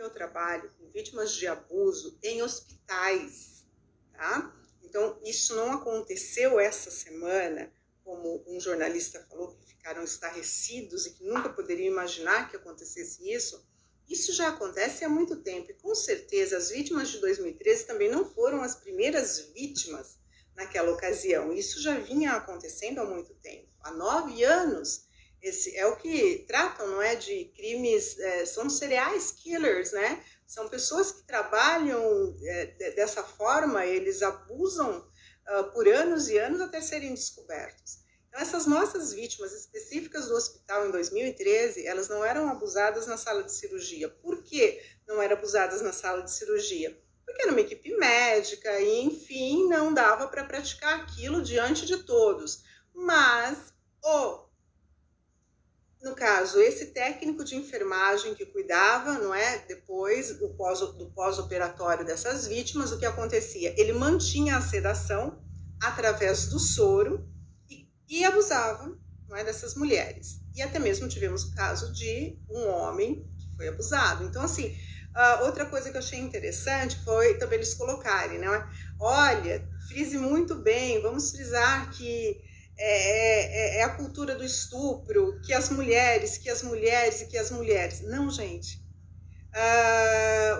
meu trabalho com vítimas de abuso em hospitais, tá? Então, isso não aconteceu essa semana, como um jornalista falou, que ficaram estarrecidos e que nunca poderiam imaginar que acontecesse isso. Isso já acontece há muito tempo e, com certeza, as vítimas de 2013 também não foram as primeiras vítimas naquela ocasião. Isso já vinha acontecendo há muito tempo. Há 9 anos, esse é o que tratam, não é, de crimes, são serial killers, né? São pessoas que trabalham dessa forma, eles abusam por anos e anos até serem descobertos. Então, essas nossas vítimas específicas do hospital em 2013, elas não eram abusadas na sala de cirurgia. Por que não eram abusadas na sala de cirurgia? Porque era uma equipe médica e, enfim, não dava para praticar aquilo diante de todos. Mas, no caso, esse técnico de enfermagem que cuidava, não é, depois do pós-operatório dessas vítimas, o que acontecia? Ele mantinha a sedação através do soro e abusava, não é, dessas mulheres. E até mesmo tivemos o caso de um homem que foi abusado. Então, assim, outra coisa que eu achei interessante foi também eles colocarem, né? Olha, frise muito bem, vamos frisar que é a cultura do estupro, que as mulheres. Não, gente.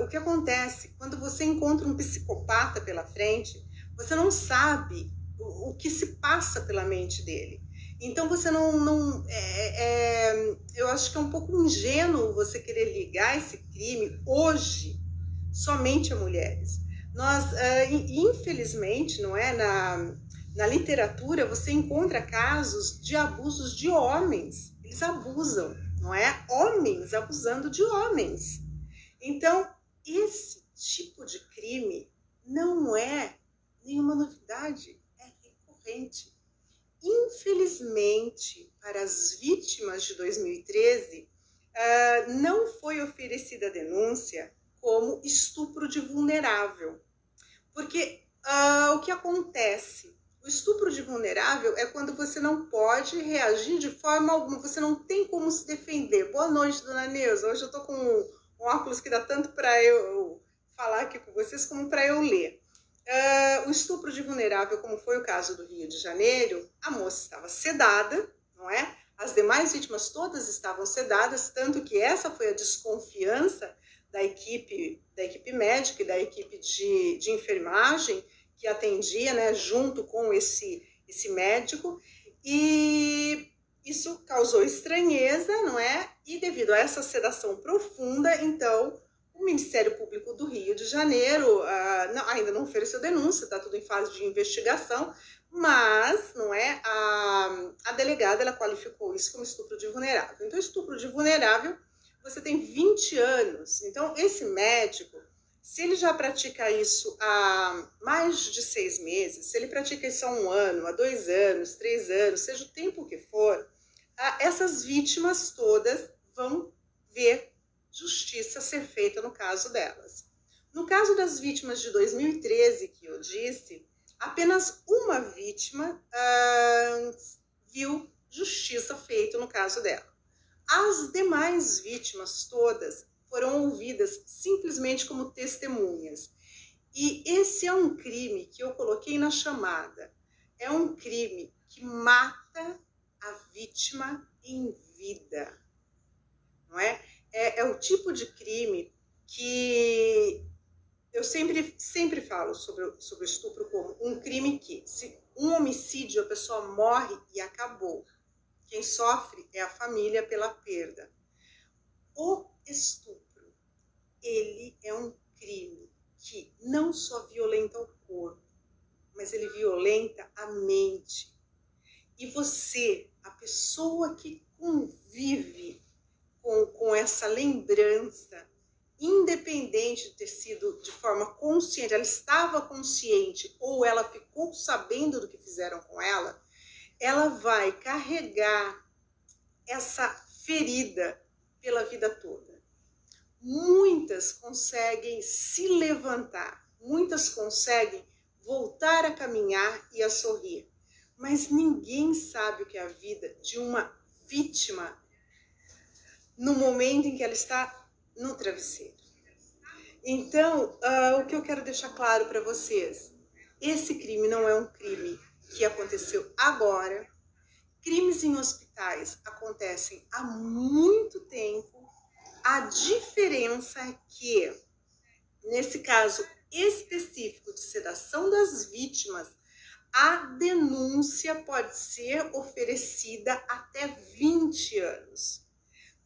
O que acontece? Quando você encontra um psicopata pela frente, você não sabe o que se passa pela mente dele. Então você eu acho que é um pouco ingênuo você querer ligar esse crime hoje somente a mulheres. Nós, infelizmente, não é, na literatura você encontra casos de abusos de homens. Eles abusam, não é? Homens abusando de homens. Então, esse tipo de crime não é nenhuma novidade, é recorrente. Infelizmente, para as vítimas de 2013, não foi oferecida a denúncia como estupro de vulnerável. Porque o que acontece? O estupro de vulnerável é quando você não pode reagir de forma alguma, você não tem como se defender. Boa noite, dona Neuza. Hoje eu estou com um óculos que dá tanto para eu falar aqui com vocês como para eu ler. O estupro de vulnerável, como foi o caso do Rio de Janeiro, a moça estava sedada, não é? As demais vítimas todas estavam sedadas, tanto que essa foi a desconfiança da equipe médica e da equipe de enfermagem que atendia, né, junto com esse médico, e isso causou estranheza, não é? E devido a essa sedação profunda, então, o Ministério Público do Rio de Janeiro ainda não ofereceu denúncia, está tudo em fase de investigação, mas não é, a delegada ela qualificou isso como estupro de vulnerável. Então, estupro de vulnerável, você tem 20 anos. Então, esse médico, se ele já pratica isso há mais de 6 meses, se ele pratica isso há 1 ano, há 2 anos, 3 anos, seja o tempo que for, essas vítimas todas vão ver justiça ser feita no caso delas. No caso das vítimas de 2013, que eu disse, apenas uma vítima viu justiça feita no caso dela. As demais vítimas todas foram ouvidas simplesmente como testemunhas. E esse é um crime que eu coloquei na chamada. É um crime que mata a vítima em vida, não é? É o tipo de crime que eu sempre falo sobre o estupro como um crime que, se um homicídio, a pessoa morre e acabou. Quem sofre é a família pela perda. O estupro, ele é um crime que não só violenta o corpo, mas ele violenta a mente. E você, a pessoa que convive com essa lembrança, independente de ter sido de forma consciente, ela estava consciente ou ela ficou sabendo do que fizeram com ela vai carregar essa ferida pela vida toda. Muitas conseguem se levantar, muitas conseguem voltar a caminhar e a sorrir, mas ninguém sabe o que é a vida de uma vítima no momento em que ela está no travesseiro. Então, o que eu quero deixar claro para vocês, esse crime não é um crime que aconteceu agora. Crimes em hospitais acontecem há muito tempo. A diferença é que, nesse caso específico de sedação das vítimas, a denúncia pode ser oferecida até 20 anos.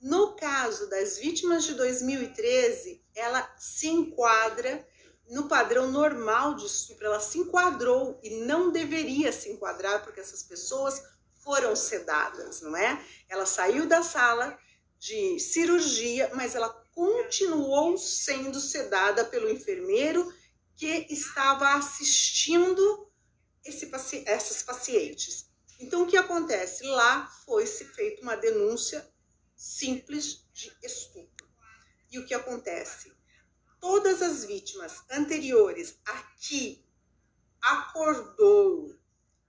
No caso das vítimas de 2013, ela se enquadra no padrão normal de estupro, ela se enquadrou e não deveria se enquadrar porque essas pessoas foram sedadas, não é? Ela saiu da sala de cirurgia, mas ela continuou sendo sedada pelo enfermeiro que estava assistindo essas pacientes. Então, o que acontece? Lá foi-se feita uma denúncia simples de estupro. E o que acontece? Todas as vítimas anteriores a que acordou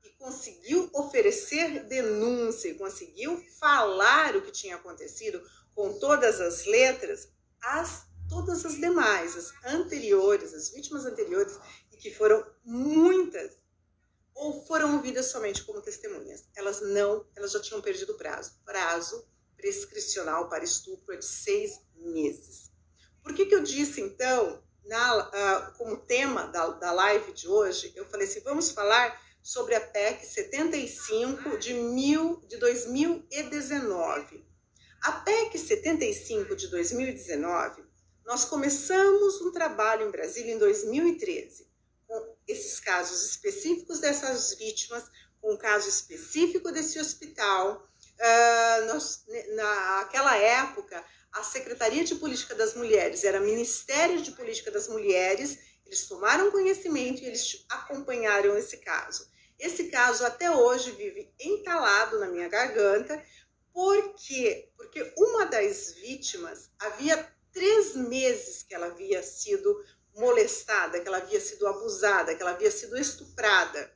e conseguiu oferecer denúncia, conseguiu falar o que tinha acontecido com todas as letras, todas as demais, as anteriores, as vítimas anteriores, e que foram muitas, ou foram ouvidas somente como testemunhas. Elas já tinham perdido o prazo. Prazo prescricional para estupro é de 6 meses. Por que eu disse, então, como tema da live de hoje, eu falei assim, vamos falar sobre a PEC 75 de 2019. A PEC 75 de 2019, nós começamos um trabalho em Brasília em 2013, com esses casos específicos dessas vítimas, com o caso específico desse hospital. Naquela época, a Secretaria de Política das Mulheres era Ministério de Política das Mulheres, eles tomaram conhecimento e eles acompanharam esse caso. Esse caso até hoje vive entalado na minha garganta. Por quê? Porque uma das vítimas, havia 3 meses que ela havia sido molestada, que ela havia sido abusada, que ela havia sido estuprada.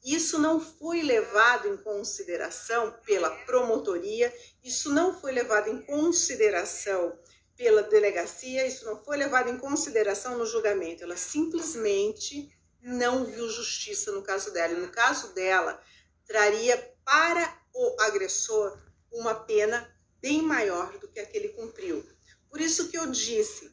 Isso não foi levado em consideração pela promotoria, isso não foi levado em consideração pela delegacia, isso não foi levado em consideração no julgamento. Ela simplesmente não viu justiça no caso dela. E no caso dela, traria para o agressor uma pena bem maior do que a que ele cumpriu. Por isso que eu disse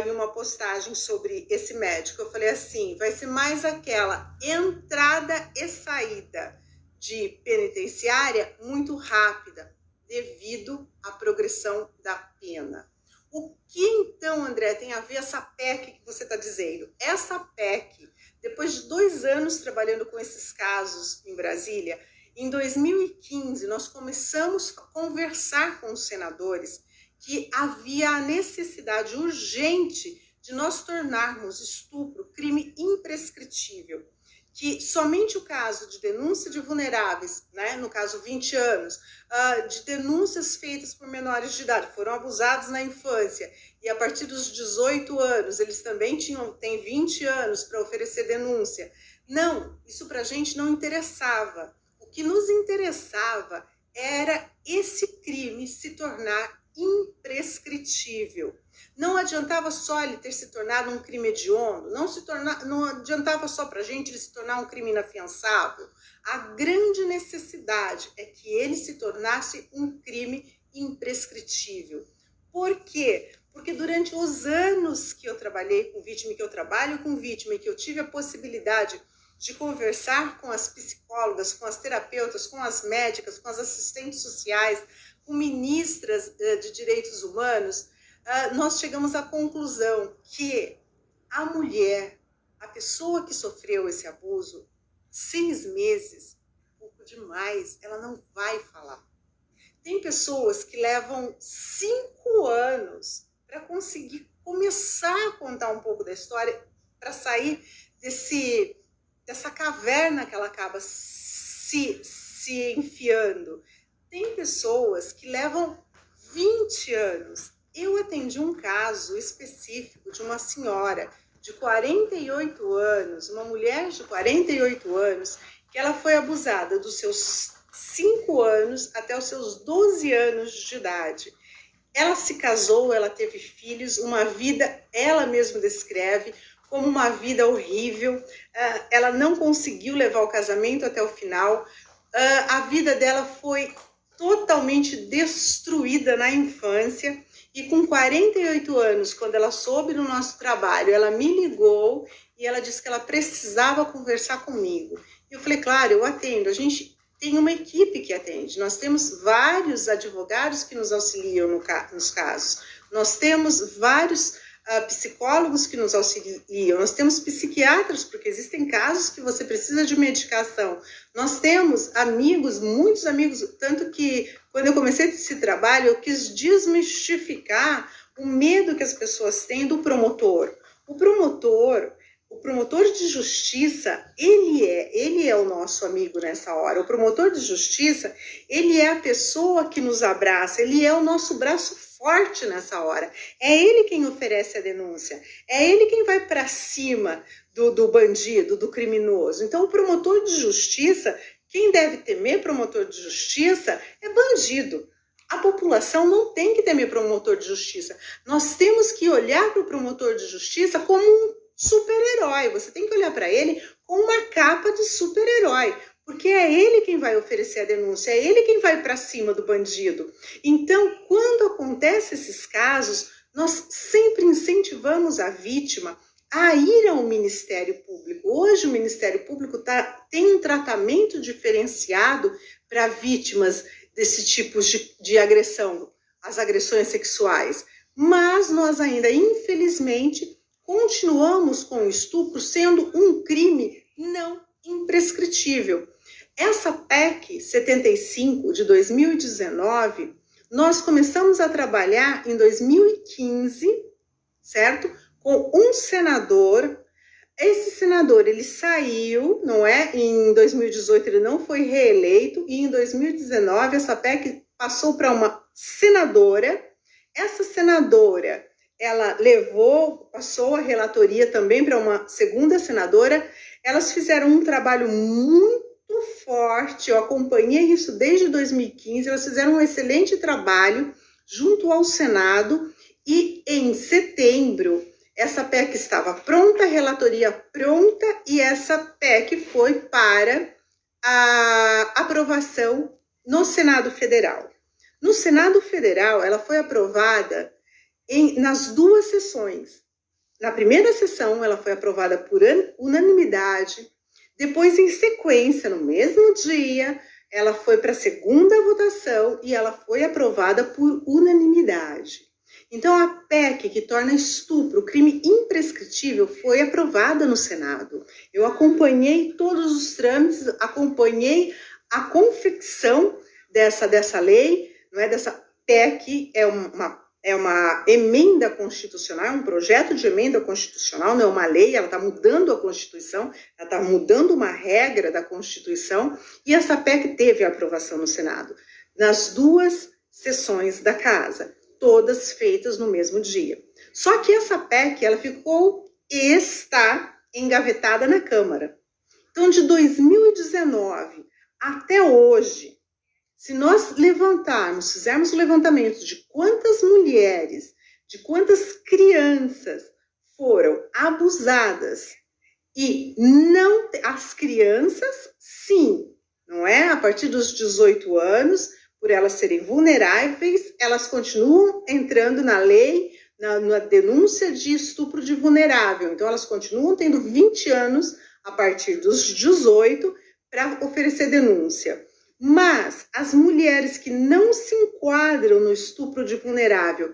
em uma postagem sobre esse médico, eu falei assim, vai ser mais aquela entrada e saída de penitenciária muito rápida, devido à progressão da pena. O que então, André, tem a ver essa PEC que você está dizendo? Essa PEC, depois de 2 anos trabalhando com esses casos em Brasília, em 2015 nós começamos a conversar com os senadores que havia a necessidade urgente de nós tornarmos estupro crime imprescritível, que somente o caso de denúncia de vulneráveis, né, no caso 20 anos, de denúncias feitas por menores de idade, foram abusados na infância, e a partir dos 18 anos, eles também têm 20 anos para oferecer denúncia. Não, isso para a gente não interessava. O que nos interessava era esse crime se tornar imprescritível. Não adiantava só ele ter se tornado um crime hediondo, não adiantava só para a gente ele se tornar um crime inafiançável. A grande necessidade é que ele se tornasse um crime imprescritível. Por quê? Porque durante os anos que eu trabalhei com vítima, que eu trabalho com vítima e que eu tive a possibilidade de conversar com as psicólogas, com as terapeutas, com as médicas, com as assistentes sociais, com ministras de direitos humanos, nós chegamos à conclusão que a mulher, a pessoa que sofreu esse abuso, 6 meses, pouco demais, ela não vai falar. Tem pessoas que levam 5 anos para conseguir começar a contar um pouco da história, para sair dessa caverna que ela acaba se enfiando. Tem pessoas que levam 20 anos. Eu atendi um caso específico de uma senhora de 48 anos, uma mulher de 48 anos, que ela foi abusada dos seus 5 anos até os seus 12 anos de idade. Ela se casou, ela teve filhos, uma vida, ela mesma descreve como uma vida horrível. Ela não conseguiu levar o casamento até o final. A vida dela foi totalmente destruída na infância. E com 48 anos, quando ela soube do nosso trabalho, ela me ligou e ela disse que ela precisava conversar comigo. E eu falei, claro, eu atendo. A gente tem uma equipe que atende. Nós temos vários advogados que nos auxiliam nos casos. Nós temos vários psicólogos que nos auxiliam. Nós temos psiquiatras, porque existem casos que você precisa de medicação. Nós temos amigos, muitos amigos, tanto que quando eu comecei esse trabalho, eu quis desmistificar o medo que as pessoas têm do promotor. O promotor de justiça, ele é o nosso amigo nessa hora. O promotor de justiça, ele é a pessoa que nos abraça, ele é o nosso braço forte nessa hora. É ele quem oferece a denúncia, é ele quem vai para cima do bandido, do criminoso. Então, o promotor de justiça, quem deve temer promotor de justiça é bandido. A população não tem que temer promotor de justiça. Nós temos que olhar para o promotor de justiça como um super-herói. Você tem que olhar para ele com uma capa de super-herói, porque é ele quem vai oferecer a denúncia, é ele quem vai para cima do bandido. Então, quando acontecem esses casos, nós sempre incentivamos a vítima a ir ao Ministério Público. Hoje o Ministério Público tem um tratamento diferenciado para vítimas desse tipo de agressão, as agressões sexuais. Mas nós ainda, infelizmente, continuamos com o estupro sendo um crime não imprescritível. Essa PEC 75 de 2019, nós começamos a trabalhar em 2015, certo? Com um senador. Esse senador, ele saiu, não é? Em 2018 ele não foi reeleito e em 2019 essa PEC passou para uma senadora. Essa senadora, ela passou a relatoria também para uma segunda senadora. Elas fizeram um trabalho muito forte, eu acompanhei isso desde 2015, elas fizeram um excelente trabalho junto ao Senado e em setembro essa PEC estava pronta, a relatoria pronta e essa PEC foi para a aprovação no Senado Federal. No Senado Federal, ela foi aprovada nas duas sessões. Na primeira sessão, ela foi aprovada por unanimidade. Depois, em sequência, no mesmo dia, ela foi para a segunda votação e ela foi aprovada por unanimidade. Então, a PEC que torna estupro crime imprescritível foi aprovada no Senado. Eu acompanhei todos os trâmites, acompanhei a confecção dessa lei, não é? Dessa PEC, é uma emenda constitucional, é um projeto de emenda constitucional, não é uma lei, ela está mudando a Constituição, ela está mudando uma regra da Constituição, e essa PEC teve a aprovação no Senado, nas duas sessões da Casa, todas feitas no mesmo dia. Só que essa PEC, ela está engavetada na Câmara. Então, de 2019 até hoje, se nós fizermos o levantamento de quantas mulheres, de quantas crianças foram abusadas e não, as crianças, sim, não é? A partir dos 18 anos, por elas serem vulneráveis, elas continuam entrando na lei, na denúncia de estupro de vulnerável. Então, elas continuam tendo 20 anos a partir dos 18 para oferecer denúncia. Mas as mulheres que não se enquadram no estupro de vulnerável,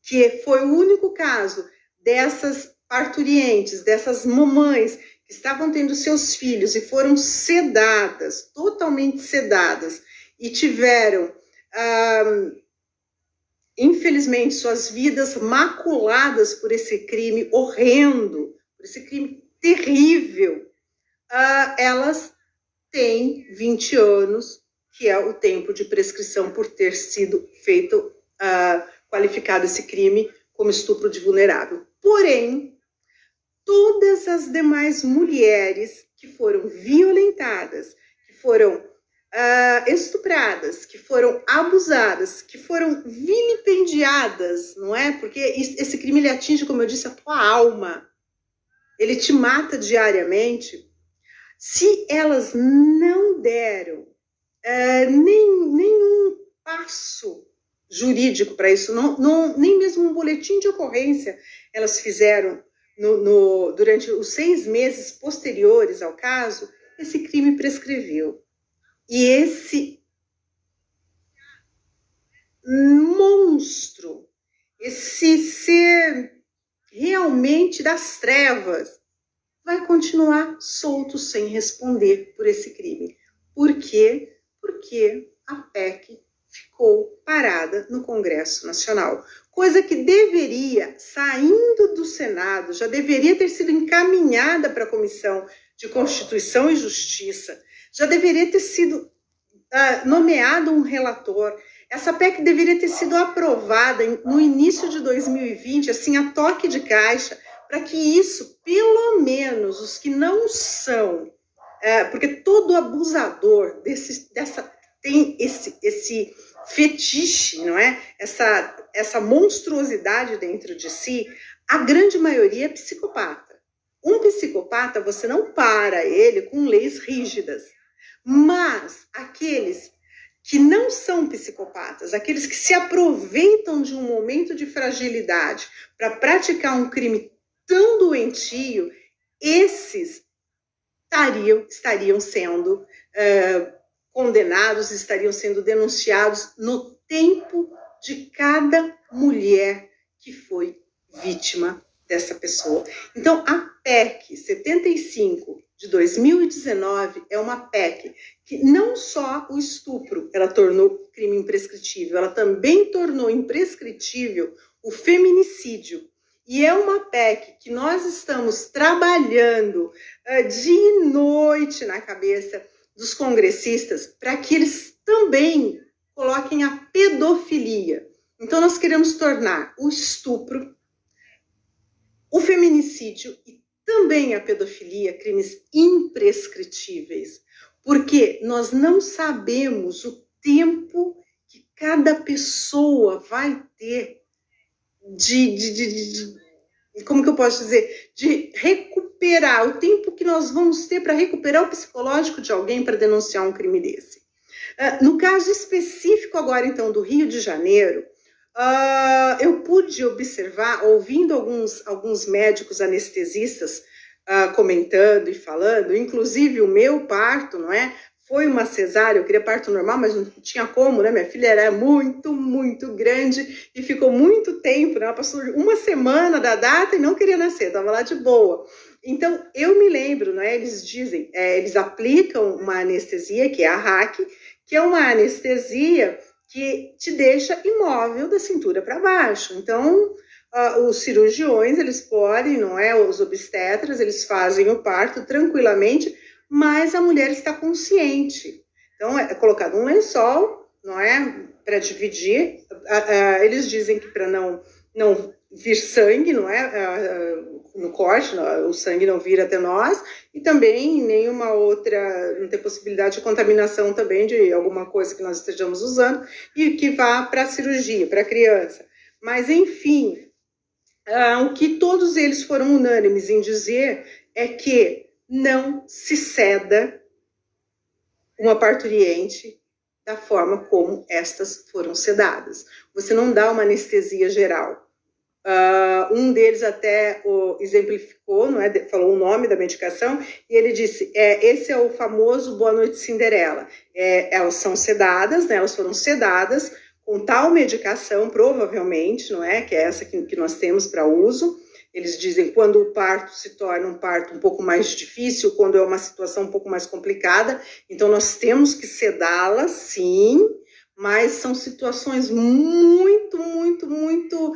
que foi o único caso dessas parturientes, dessas mamães que estavam tendo seus filhos e foram sedadas, totalmente sedadas, e tiveram, infelizmente, suas vidas maculadas por esse crime horrendo, por esse crime terrível, elas têm 20 anos, que é o tempo de prescrição por ter sido feito, qualificado esse crime como estupro de vulnerável. Porém, todas as demais mulheres que foram violentadas, que foram estupradas, que foram abusadas, que foram vilipendiadas, não é? Porque esse crime ele atinge, como eu disse, a tua alma. Ele te mata diariamente. Se elas não deram nenhum passo jurídico para isso, nem mesmo um boletim de ocorrência elas fizeram durante os 6 meses posteriores ao caso, esse crime prescreveu. E esse monstro, esse ser realmente das trevas, vai continuar solto sem responder por esse crime. Por quê? Porque a PEC ficou parada no Congresso Nacional. Coisa que deveria, saindo do Senado, já deveria ter sido encaminhada para a Comissão de Constituição e Justiça, já deveria ter sido nomeado um relator. Essa PEC deveria ter sido aprovada no início de 2020, assim, a toque de caixa, para que isso, pelo menos, os que não são, porque todo abusador tem esse fetiche, não é? Essa monstruosidade dentro de si, a grande maioria é psicopata. Um psicopata, você não para ele com leis rígidas, mas aqueles que não são psicopatas, aqueles que se aproveitam de um momento de fragilidade para praticar um crime tão doentio, esses estariam sendo condenados, estariam sendo denunciados no tempo de cada mulher que foi vítima dessa pessoa. Então, a PEC 75 de 2019 é uma PEC que não só o estupro ela tornou crime imprescritível, ela também tornou imprescritível o feminicídio. E é uma PEC que nós estamos trabalhando dia e noite na cabeça dos congressistas para que eles também coloquem a pedofilia. Então, nós queremos tornar o estupro, o feminicídio e também a pedofilia crimes imprescritíveis, porque nós não sabemos o tempo que cada pessoa vai ter como que eu posso dizer, de recuperar, o tempo que nós vamos ter para recuperar o psicológico de alguém para denunciar um crime desse. No caso específico agora, então, do Rio de Janeiro, eu pude observar, ouvindo alguns médicos anestesistas comentando e falando, inclusive o meu parto, não é? Foi uma cesárea, eu queria parto normal, mas não tinha como, né? Minha filha era muito, muito grande e ficou muito tempo, né? Ela passou 1 semana da data e não queria nascer, estava lá de boa. Então, eu me lembro, né? Eles dizem, eles aplicam uma anestesia, que é a RAC, que é uma anestesia que te deixa imóvel da cintura para baixo. Então, os cirurgiões, eles podem, não é? Os obstetras, eles fazem o parto tranquilamente, mas a mulher está consciente. Então, é colocado um lençol, não é? Para dividir. Eles dizem que para não vir sangue, não é? No corte, o sangue não vir até nós, e também nenhuma outra, não tem possibilidade de contaminação também de alguma coisa que nós estejamos usando e que vá para a cirurgia, para a criança. Mas, enfim, o que todos eles foram unânimes em dizer é que não se ceda uma parturiente da forma como estas foram sedadas. Você não dá uma anestesia geral. Um deles até exemplificou, não é? Falou o nome da medicação, e ele disse, esse é o famoso Boa Noite Cinderela. Elas são sedadas, né? Elas foram sedadas com tal medicação, provavelmente, não é? Que é essa que nós temos para uso. Eles dizem quando o parto se torna um parto um pouco mais difícil, quando é uma situação um pouco mais complicada, então nós temos que sedá-la, sim, mas são situações muito, muito, muito,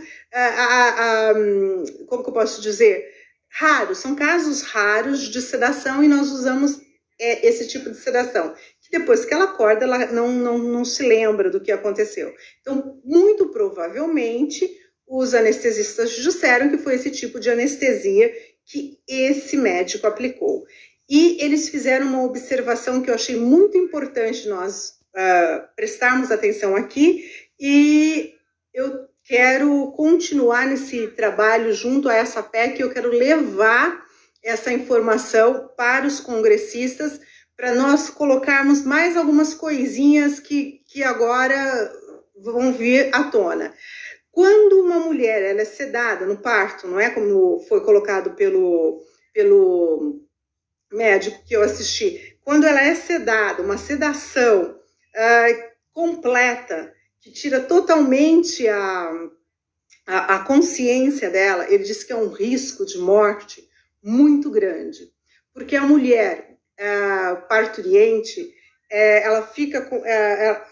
como que eu posso dizer, raros, são casos raros de sedação e nós usamos esse tipo de sedação, que depois que ela acorda, ela não se lembra do que aconteceu. Então, muito provavelmente, os anestesistas disseram que foi esse tipo de anestesia que esse médico aplicou. E eles fizeram uma observação que eu achei muito importante nós prestarmos atenção aqui, e eu quero continuar nesse trabalho junto a essa PEC, eu quero levar essa informação para os congressistas, para nós colocarmos mais algumas coisinhas que agora vão vir à tona. Quando uma mulher ela é sedada no parto, não é como foi colocado pelo médico que eu assisti, quando ela é sedada, uma sedação completa, que tira totalmente a consciência dela, ele diz que é um risco de morte muito grande, porque a mulher parturiente, ela fica com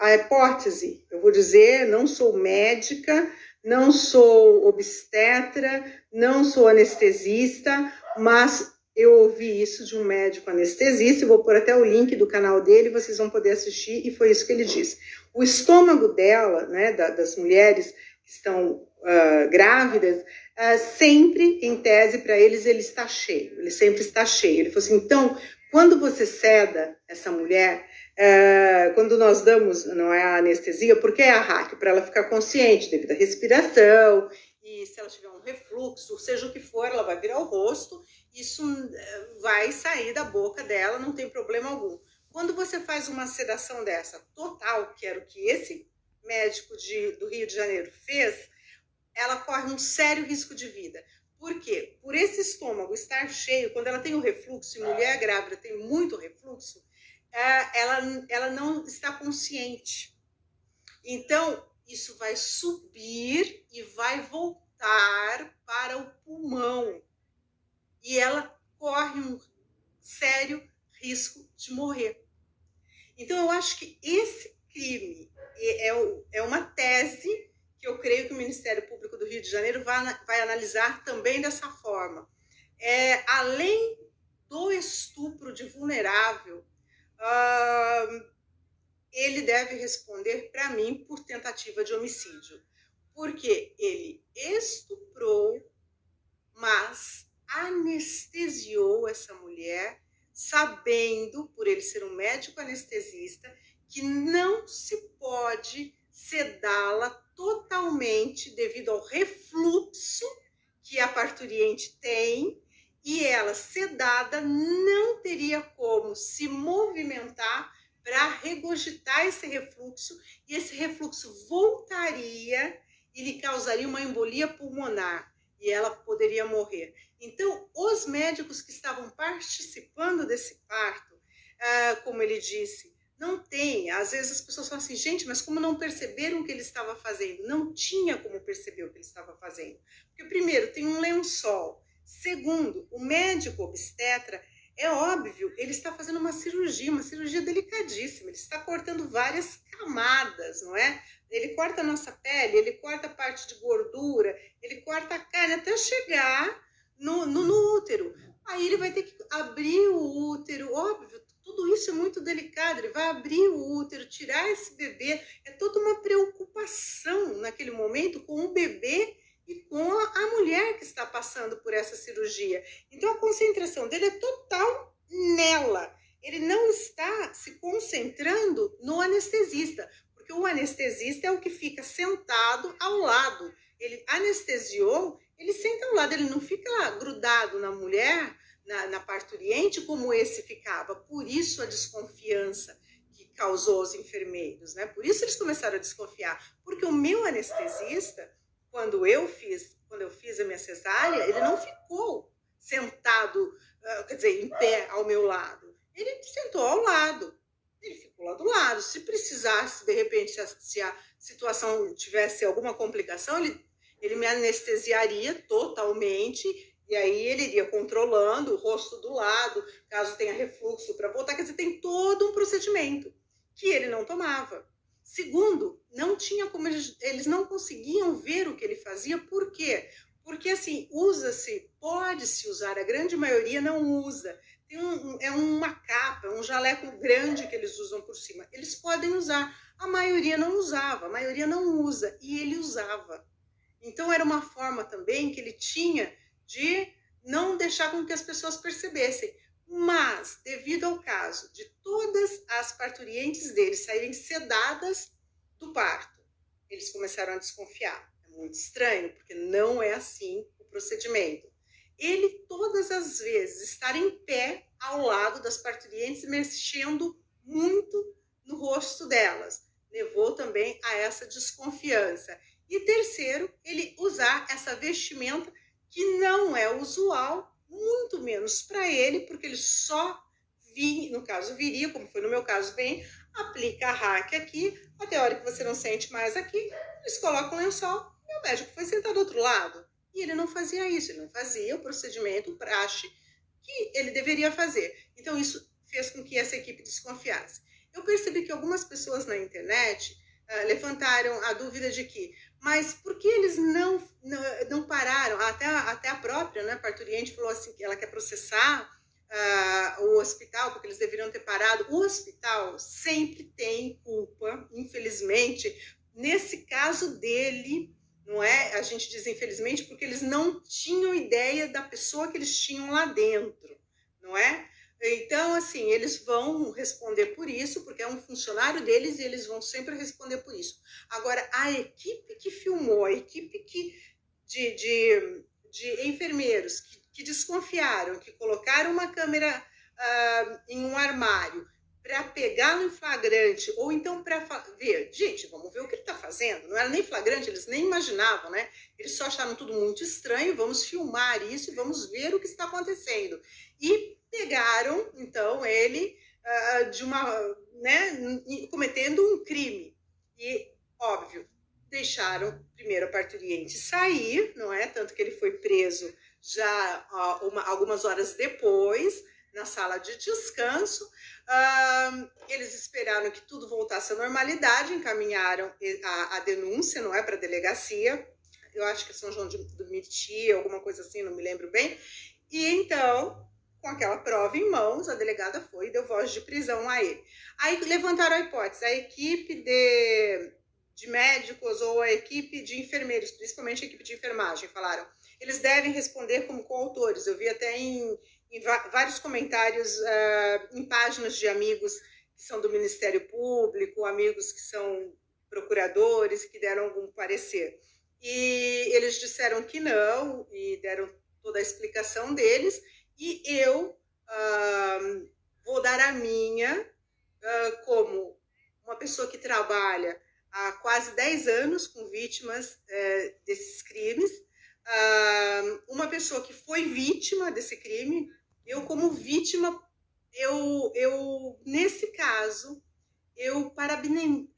a hipótese, eu vou dizer, não sou médica, não sou obstetra, não sou anestesista, mas eu ouvi isso de um médico anestesista, e vou pôr até o link do canal dele, vocês vão poder assistir, e foi isso que ele disse. O estômago dela, né, das mulheres que estão grávidas, sempre, em tese, para eles, ele está cheio, ele sempre está cheio. Ele falou assim, então, quando você seda essa mulher, quando nós damos, não é a anestesia, porque é a RAC, para ela ficar consciente devido à respiração, e se ela tiver um refluxo, seja o que for, ela vai virar o rosto, isso vai sair da boca dela, não tem problema algum. Quando você faz uma sedação dessa total, que era o que esse médico do Rio de Janeiro fez, ela corre um sério risco de vida. Por quê? Por esse estômago estar cheio, quando ela tem o refluxo, e mulher grávida tem muito refluxo, ela não está consciente. Então, isso vai subir e vai voltar para o pulmão. E ela corre um sério risco de morrer. Então, eu acho que esse crime é uma tese que eu creio que o Ministério Público do Rio de Janeiro vai analisar também dessa forma. Além do estupro de vulnerável, ele deve responder, para mim, por tentativa de homicídio. Porque ele estuprou, mas anestesiou essa mulher, sabendo, por ele ser um médico anestesista, que não se pode sedá-la totalmente devido ao refluxo que a parturiente tem, e ela, sedada, não teria como se movimentar para regurgitar esse refluxo, e esse refluxo voltaria e lhe causaria uma embolia pulmonar, e ela poderia morrer. Então, os médicos que estavam participando desse parto, como ele disse, não tem. Às vezes as pessoas falam assim, gente, mas como não perceberam o que ele estava fazendo? Não tinha como perceber o que ele estava fazendo. Porque, primeiro, tem um lençol. Segundo, o médico obstetra, é óbvio, ele está fazendo uma cirurgia delicadíssima. Ele está cortando várias camadas, não é? Ele corta a nossa pele, ele corta a parte de gordura, ele corta a carne até chegar no útero. Aí ele vai ter que abrir o útero, óbvio, tudo isso é muito delicado. Ele vai abrir o útero, tirar esse bebê. É toda uma preocupação naquele momento com o bebê e com a mulher que está passando por essa cirurgia. Então a concentração dele é total nela. Ele não está se concentrando no anestesista, porque o anestesista é o que fica sentado ao lado. Ele anestesiou, ele senta ao lado, ele não fica lá grudado na mulher, na parturiente, como esse ficava. Por isso a desconfiança que causou aos enfermeiros, né? Por isso eles começaram a desconfiar. Porque o meu anestesista, quando eu fiz a minha cesárea, ele não ficou sentado, quer dizer, em pé ao meu lado. Ele sentou ao lado. Ele ficou lá do lado. Se precisasse, de repente, se a situação tivesse alguma complicação, ele me anestesiaria totalmente, e aí ele iria controlando o rosto do lado, caso tenha refluxo para voltar. Quer dizer, tem todo um procedimento que ele não tomava. Segundo, não tinha como eles não conseguiam ver o que ele fazia. Por quê? Porque, assim, pode-se usar, a grande maioria não usa. É uma capa, um jaleco grande que eles usam por cima. Eles podem usar, a maioria não usava, a maioria não usa, e ele usava. Então, era uma forma também que ele tinha de não deixar com que as pessoas percebessem. Mas, devido ao caso de todas as parturientes dele saírem sedadas do parto, eles começaram a desconfiar. É muito estranho, porque não é assim o procedimento. Ele, todas as vezes, estar em pé ao lado das parturientes, mexendo muito no rosto delas, levou também a essa desconfiança. E terceiro, ele usar essa vestimenta que não é usual, muito menos para ele, porque ele só no caso viria, como foi no meu caso, vem, aplica a raque aqui, até a hora que você não sente mais aqui, eles colocam o lençol e o médico foi sentar do outro lado. E ele não fazia isso, ele não fazia o procedimento, o praxe que ele deveria fazer. Então isso fez com que essa equipe desconfiasse. Eu percebi que algumas pessoas na internet levantaram a dúvida de que, mas por que eles não pararam? Até a própria, né, parturiente falou assim que ela quer processar o hospital, porque eles deveriam ter parado. O hospital sempre tem culpa, infelizmente. Nesse caso dele, não é? A gente diz infelizmente porque eles não tinham ideia da pessoa que eles tinham lá dentro, não é? Então, assim, eles vão responder por isso, porque é um funcionário deles e eles vão sempre responder por isso. Agora, a equipe que filmou, a equipe de enfermeiros que desconfiaram, que colocaram uma câmera em um armário para pegá-lo em flagrante, ou então para ver, gente, vamos ver o que ele está fazendo. Não era nem flagrante, eles nem imaginavam, né? Eles só acharam tudo muito estranho, vamos filmar isso e vamos ver o que está acontecendo. E pegaram, então, ele cometendo um crime. E, óbvio, deixaram primeiro a parturiente sair, não é? Tanto que ele foi preso já algumas horas depois, na sala de descanso. Eles esperaram que tudo voltasse à normalidade, encaminharam a denúncia, não é, para a delegacia. Eu acho que é São João do Meriti, alguma coisa assim, não me lembro bem. E então, com aquela prova em mãos, a delegada foi e deu voz de prisão a ele. Aí levantaram a hipótese, a equipe de médicos ou a equipe de enfermeiros, principalmente a equipe de enfermagem, falaram, eles devem responder como coautores. Eu vi até em vários comentários em páginas de amigos que são do Ministério Público, amigos que são procuradores, que deram algum parecer. E eles disseram que não, e deram toda a explicação deles, e eu vou dar a minha como uma pessoa que trabalha há quase 10 anos com vítimas desses crimes, uma pessoa que foi vítima desse crime. Eu, como vítima, nesse caso, eu parabenizo.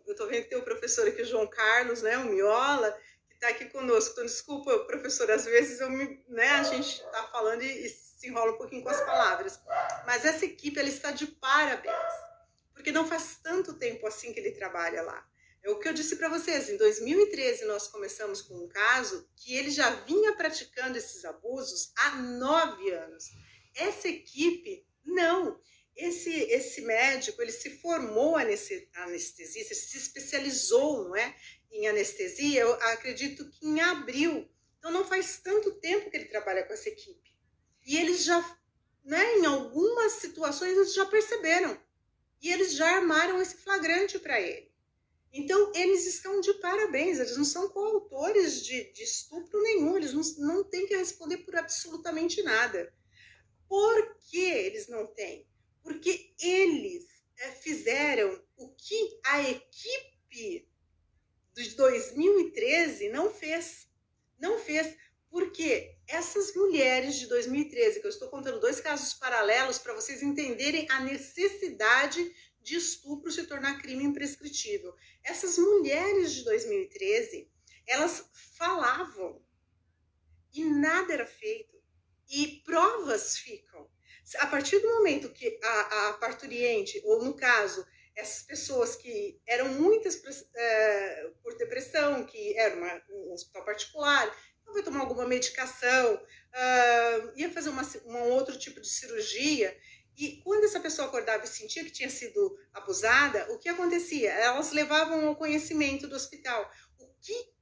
Eu estou vendo que tem o professor aqui, o João Carlos, né, o Miola, que está aqui conosco. Então, desculpa, professor, às vezes a gente está falando e se enrola um pouquinho com as palavras. Mas essa equipe, ela está de parabéns, porque não faz tanto tempo assim que ele trabalha lá. É o que eu disse para vocês, em 2013 nós começamos com um caso que ele já vinha praticando esses abusos há 9 anos. Essa equipe, não. Esse médico, ele se formou anestesista, se especializou, não é, em anestesia, eu acredito que em abril. Então não faz tanto tempo que ele trabalha com essa equipe. E eles já, né, em algumas situações, eles já perceberam. E eles já armaram esse flagrante para ele. Então, eles estão de parabéns, eles não são coautores de estupro nenhum, eles não têm que responder por absolutamente nada. Por que eles não têm? Porque eles fizeram o que a equipe de 2013 não fez. Não fez, porque essas mulheres de 2013, que eu estou contando 2 casos paralelos para vocês entenderem a necessidade de estupro se tornar crime imprescritível. Essas mulheres de 2013, elas falavam e nada era feito. E provas ficam. A partir do momento que a parturiente, ou no caso, essas pessoas que eram muitas por depressão, que era um hospital particular, então vai tomar alguma medicação, ia fazer um outro tipo de cirurgia. E quando essa pessoa acordava e sentia que tinha sido abusada, o que acontecia? Elas levavam ao conhecimento do hospital. O que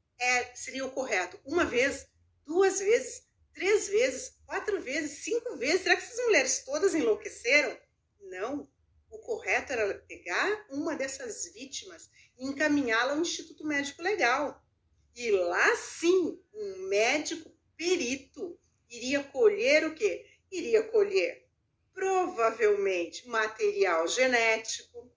seria o correto? 1 vez, 2 vezes, 3 vezes, 4 vezes, 5 vezes. Será que essas mulheres todas enlouqueceram? Não. O correto era pegar uma dessas vítimas e encaminhá-la ao Instituto Médico Legal. E lá sim, um médico perito iria colher o quê? Iria colher provavelmente material genético,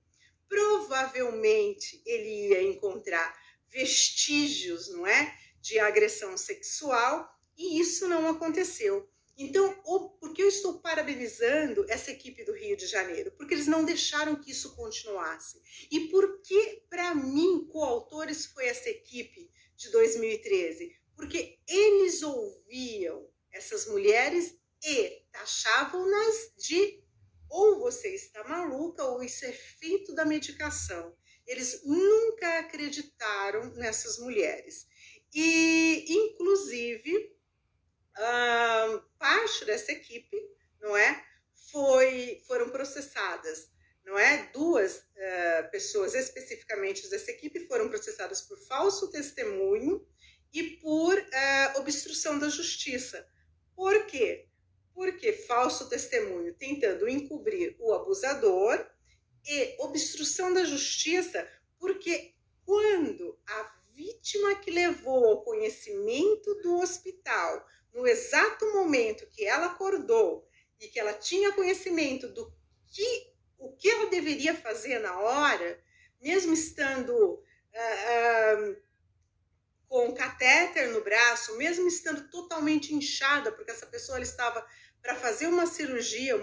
provavelmente ele ia encontrar vestígios, não é, de agressão sexual, e isso não aconteceu. Então, por que eu estou parabenizando essa equipe do Rio de Janeiro? Porque eles não deixaram que isso continuasse. E por que, para mim, coautores foi essa equipe de 2013? Porque eles ouviam essas mulheres e taxavam-nas de ou você está maluca ou isso é feito da medicação. Eles nunca acreditaram nessas mulheres. E, inclusive, parte dessa equipe, não é, foram processadas, não é? 2 pessoas especificamente dessa equipe foram processadas por falso testemunho e por obstrução da justiça. Por quê? Porque falso testemunho tentando encobrir o abusador e obstrução da justiça, porque quando a vítima que levou ao conhecimento do hospital, no exato momento que ela acordou e que ela tinha conhecimento do o que ela deveria fazer na hora, mesmo estando com catéter no braço, mesmo estando totalmente inchada, porque essa pessoa ela estava para fazer uma cirurgia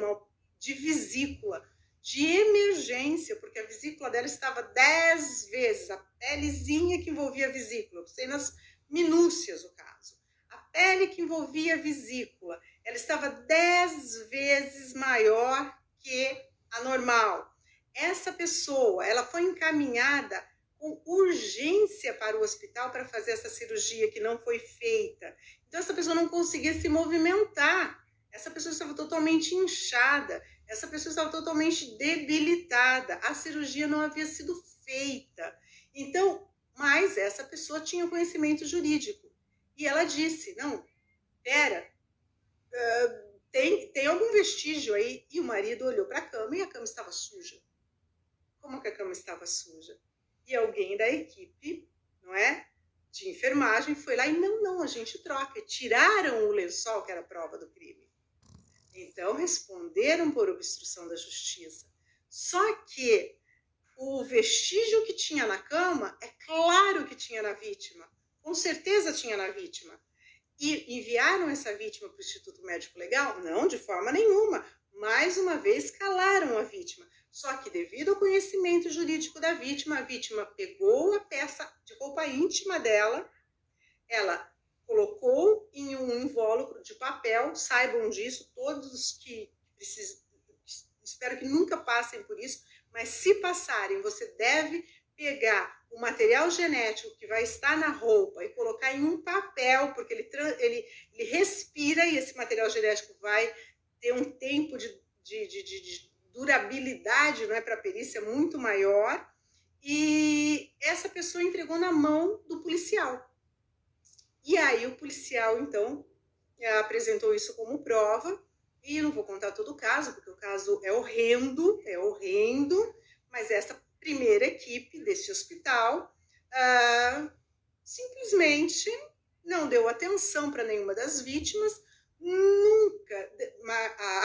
de vesícula, de emergência, porque a vesícula dela estava 10 vezes, a pelezinha que envolvia a vesícula, sei nas minúcias o caso, a pele que envolvia a vesícula, ela estava 10 vezes maior que a normal. Essa pessoa, ela foi encaminhada com urgência para o hospital para fazer essa cirurgia que não foi feita. Então, essa pessoa não conseguia se movimentar. Essa pessoa estava totalmente inchada. Essa pessoa estava totalmente debilitada. A cirurgia não havia sido feita. Então, mas essa pessoa tinha conhecimento jurídico. E ela disse, não, pera, tem algum vestígio aí? E o marido olhou para a cama e a cama estava suja. Como que a cama estava suja? E alguém da equipe, não é, de enfermagem foi lá e não, a gente troca. Tiraram o lençol, que era a prova do crime. Então, responderam por obstrução da justiça. Só que o vestígio que tinha na cama, é claro que tinha na vítima. Com certeza tinha na vítima. E enviaram essa vítima para o Instituto Médico Legal? Não, de forma nenhuma. Mais uma vez, calaram a vítima. Só que devido ao conhecimento jurídico da vítima, a vítima pegou a peça de roupa íntima dela, ela colocou em um invólucro de papel, saibam disso, todos que precisam, espero que nunca passem por isso, mas se passarem, você deve pegar o material genético que vai estar na roupa e colocar em um papel, porque ele respira e esse material genético vai ter um tempo de durabilidade, não é, para a perícia muito maior, e essa pessoa entregou na mão do policial. E aí o policial, então, apresentou isso como prova, e não vou contar todo o caso, porque o caso é horrendo, mas essa primeira equipe desse hospital simplesmente não deu atenção para nenhuma das vítimas, nunca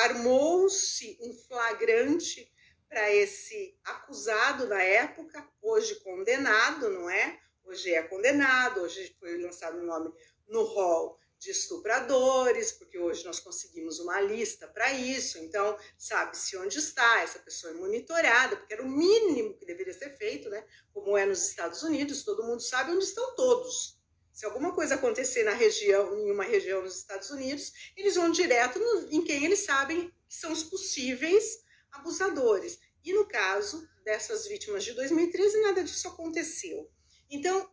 armou-se um flagrante para esse acusado da época, hoje condenado, não é? Hoje é condenado, hoje foi lançado o nome no rol de estupradores, porque hoje nós conseguimos uma lista para isso, então sabe-se onde está, essa pessoa é monitorada, porque era o mínimo que deveria ser feito, né? Como é nos Estados Unidos, todo mundo sabe onde estão todos. Se alguma coisa acontecer em uma região nos Estados Unidos, eles vão direto em quem eles sabem que são os possíveis abusadores. E no caso dessas vítimas de 2013, nada disso aconteceu. Então,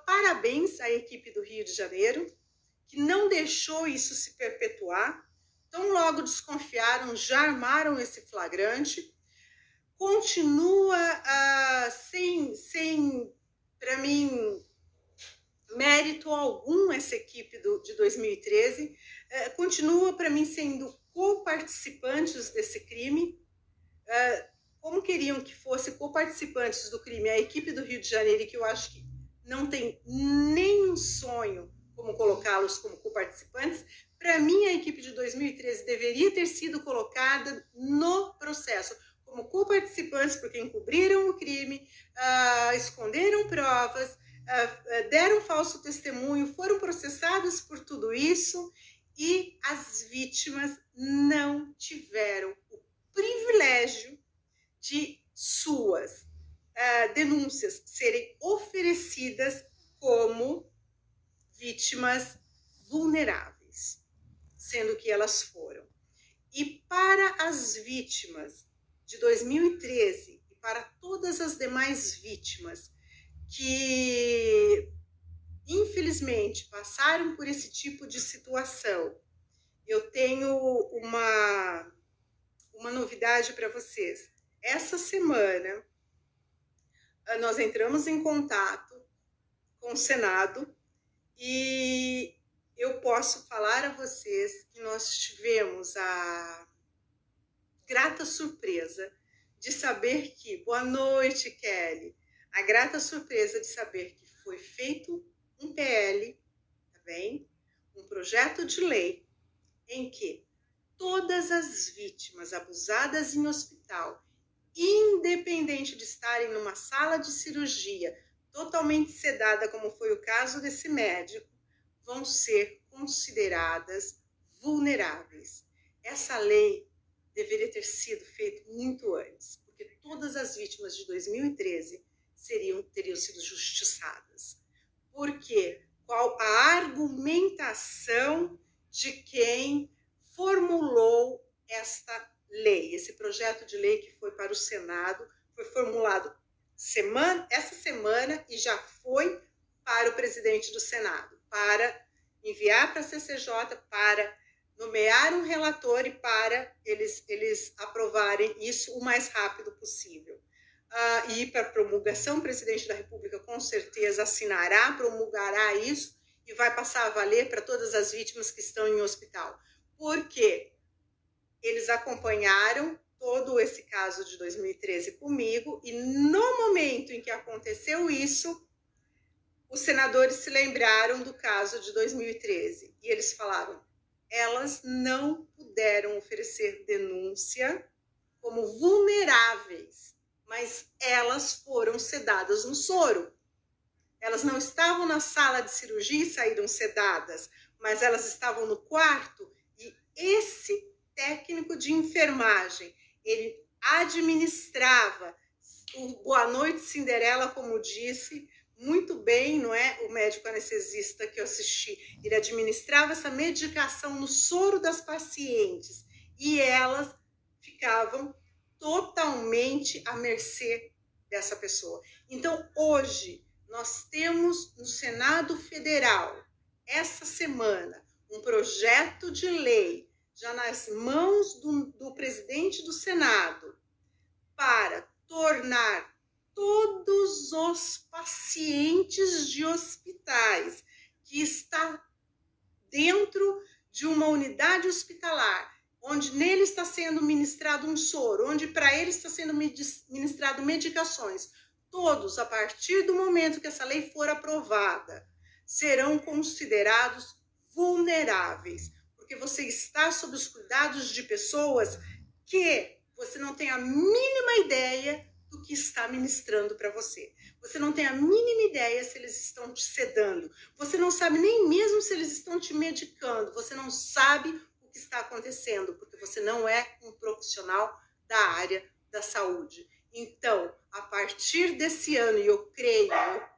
parabéns à equipe do Rio de Janeiro, que não deixou isso se perpetuar. Tão logo desconfiaram, já armaram esse flagrante. Continua sem para mim, mérito algum essa equipe de 2013, continua para mim sendo co-participantes desse crime. Como queriam que fosse co-participantes do crime a equipe do Rio de Janeiro, e que eu acho que não tem nenhum sonho como colocá-los como co-participantes, para mim a equipe de 2013 deveria ter sido colocada no processo como co-participantes, porque encobriram o crime, esconderam provas, deram falso testemunho, foram processados por tudo isso, e as vítimas não tiveram o privilégio de suas denúncias serem oferecidas como vítimas vulneráveis, sendo que elas foram. E para as vítimas de 2013 e para todas as demais vítimas que, infelizmente, passaram por esse tipo de situação, eu tenho uma novidade para vocês. Essa semana, nós entramos em contato com o Senado e eu posso falar a vocês que nós tivemos a grata surpresa de saber que, boa noite, Kelly, a grata surpresa de saber que foi feito um PL, tá bem? Um projeto de lei em que todas as vítimas abusadas em hospital, independente de estarem numa sala de cirurgia totalmente sedada, como foi o caso desse médico, vão ser consideradas vulneráveis. Essa lei deveria ter sido feita muito antes, porque todas as vítimas de 2013 teriam sido justiçadas. Por quê? Qual a argumentação de quem formulou esta lei, esse projeto de lei que foi para o Senado, foi formulado essa semana e já foi para o presidente do Senado, para enviar para a CCJ, para nomear um relator e para eles aprovarem isso o mais rápido possível. E para promulgação, o presidente da República com certeza assinará, promulgará isso e vai passar a valer para todas as vítimas que estão em hospital. Porque eles acompanharam todo esse caso de 2013 comigo e no momento em que aconteceu isso, os senadores se lembraram do caso de 2013 e eles falaram: elas não puderam oferecer denúncia como vulneráveis, mas elas foram sedadas no soro. Elas não estavam na sala de cirurgia e saíram sedadas, mas elas estavam no quarto e esse técnico de enfermagem, ele administrava o Boa Noite Cinderela, como disse, muito bem, não é? O médico anestesista que eu assisti, ele administrava essa medicação no soro das pacientes e elas ficavam totalmente à mercê dessa pessoa. Então, hoje, nós temos no Senado Federal, essa semana, um projeto de lei já nas mãos do presidente do Senado para tornar todos os pacientes de hospitais que está dentro de uma unidade hospitalar, onde nele está sendo ministrado um soro, onde para ele está sendo ministrado medicações, todos, a partir do momento que essa lei for aprovada, serão considerados vulneráveis, porque você está sob os cuidados de pessoas que você não tem a mínima ideia do que está ministrando para você. Você não tem a mínima ideia se eles estão te sedando. Você não sabe nem mesmo se eles estão te medicando. Você não sabe o que está acontecendo, porque você não é um profissional da área da saúde. Então, a partir desse ano, e eu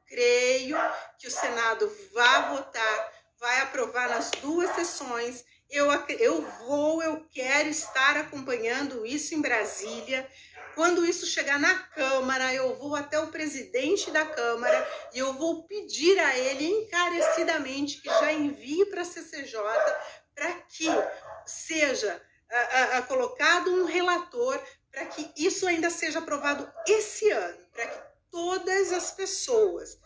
creio que o Senado vai votar, vai aprovar nas duas sessões. Eu quero estar acompanhando isso em Brasília. Quando isso chegar na Câmara, eu vou até o presidente da Câmara e eu vou pedir a ele encarecidamente que já envie para a CCJ para que seja colocado um relator para que isso ainda seja aprovado esse ano, para que todas as pessoas,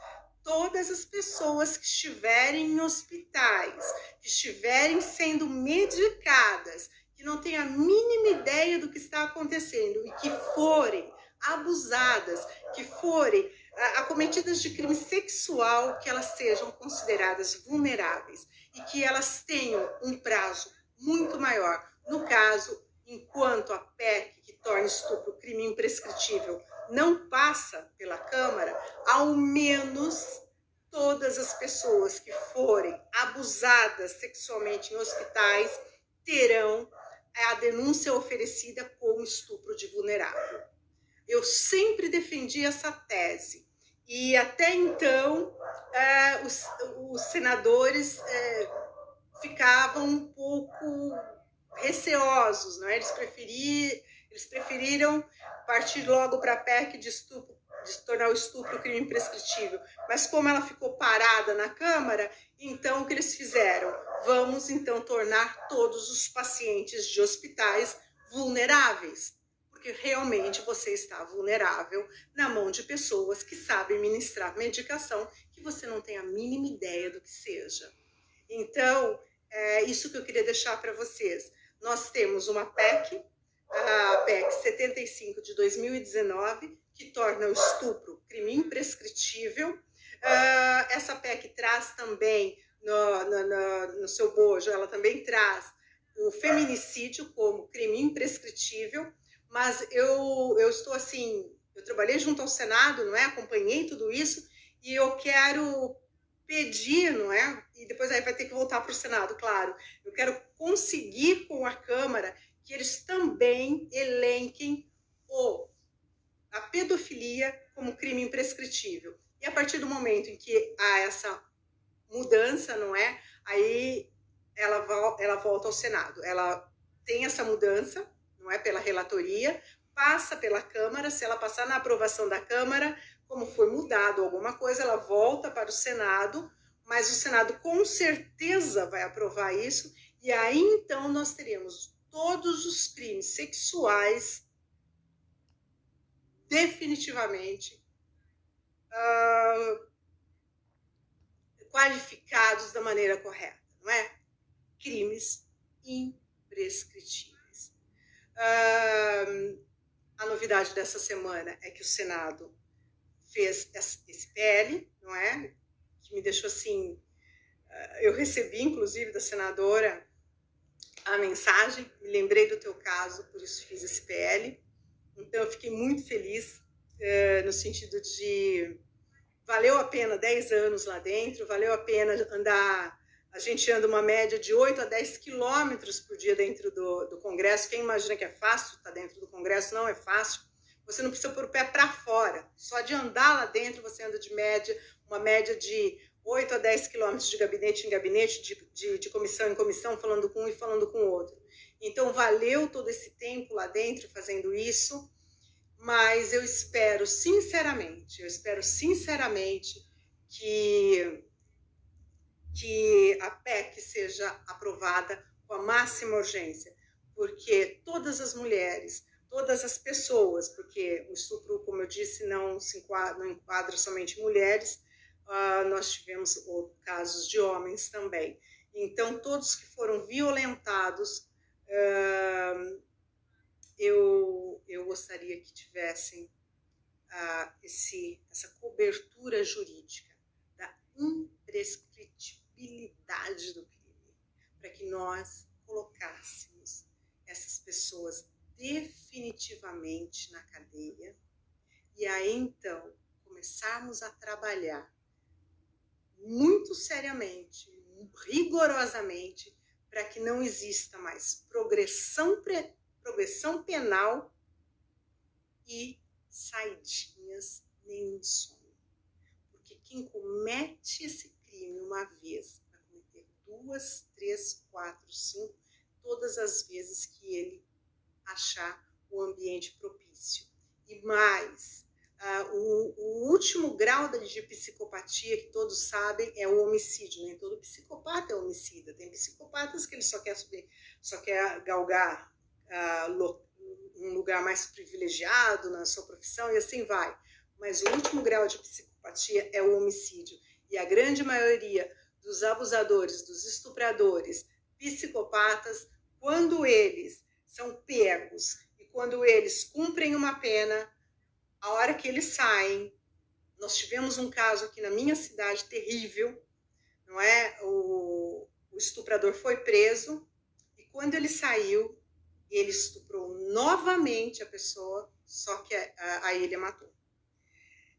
todas as pessoas que estiverem em hospitais, que estiverem sendo medicadas, que não têm a mínima ideia do que está acontecendo e que forem abusadas, que forem acometidas de crime sexual, que elas sejam consideradas vulneráveis e que elas tenham um prazo muito maior. No caso, enquanto a PEC, que torna estupro crime imprescritível, não passa pela Câmara, ao menos todas as pessoas que forem abusadas sexualmente em hospitais terão a denúncia oferecida como estupro de vulnerável. Eu sempre defendi essa tese e até então os senadores ficavam um pouco receosos, não é? Eles preferiram partir logo para a PEC de estupro, de tornar o estupro crime imprescritível. Mas como ela ficou parada na Câmara, então o que eles fizeram? Vamos então tornar todos os pacientes de hospitais vulneráveis, porque realmente você está vulnerável na mão de pessoas que sabem ministrar medicação que você não tem a mínima ideia do que seja. Então, é isso que eu queria deixar para vocês. Nós temos uma PEC, a PEC 75 de 2019, que torna o estupro crime imprescritível. Essa PEC traz também, no seu bojo, ela também traz o feminicídio como crime imprescritível, mas eu estou assim, eu trabalhei junto ao Senado, não é? Acompanhei tudo isso e eu quero pedir, não é? E depois aí vai ter que voltar para o Senado, claro. Eu quero conseguir com a Câmara que eles também elenquem a pedofilia como crime imprescritível. E a partir do momento em que há essa mudança, não é? Aí ela volta ao Senado. Ela tem essa mudança, não é? Pela relatoria, passa pela Câmara, se ela passar na aprovação da Câmara, como foi mudado alguma coisa, ela volta para o Senado, mas o Senado com certeza vai aprovar isso, e aí então nós teremos todos os crimes sexuais definitivamente qualificados da maneira correta, não é? Crimes imprescritíveis. A novidade dessa semana é que o Senado fez esse PL, não é? Que me deixou assim... Eu recebi, inclusive, da senadora a mensagem, me lembrei do teu caso, por isso fiz esse PL. Então, eu fiquei muito feliz, no sentido de... Valeu a pena 10 anos lá dentro, valeu a pena andar... A gente anda uma média de 8 a 10 quilômetros por dia dentro do Congresso. Quem imagina que é fácil estar dentro do Congresso? Não é fácil. Você não precisa pôr o pé para fora. Só de andar lá dentro, você anda de média, uma média de 8 a 10 quilômetros de gabinete em gabinete, de comissão em comissão, falando com um e falando com o outro. Então, valeu todo esse tempo lá dentro fazendo isso, mas eu espero sinceramente que a PEC seja aprovada com a máxima urgência, porque todas as mulheres, todas as pessoas, porque o estupro, como eu disse, não enquadra somente mulheres, nós tivemos casos de homens também. Então, todos que foram violentados, eu gostaria que tivessem essa cobertura jurídica da imprescritibilidade do crime, para que nós colocássemos essas pessoas definitivamente na cadeia e aí então começarmos a trabalhar muito seriamente, rigorosamente, para que não exista mais progressão penal e saidinhas nem insônia. Porque quem comete esse crime uma vez, vai cometer 2, 3, 4, 5, todas as vezes que ele achar o ambiente propício. E mais, o último grau de psicopatia, que todos sabem, é o homicídio. Nem todo psicopata é homicida. Tem psicopatas que ele só quer galgar um lugar mais privilegiado na sua profissão e assim vai. Mas o último grau de psicopatia é o homicídio. E a grande maioria dos abusadores, dos estupradores, psicopatas, quando eles são pegos e quando eles cumprem uma pena, a hora que eles saem, nós tivemos um caso aqui na minha cidade terrível, não é? O estuprador foi preso e quando ele saiu, ele estuprou novamente a pessoa, só que aí ele a matou.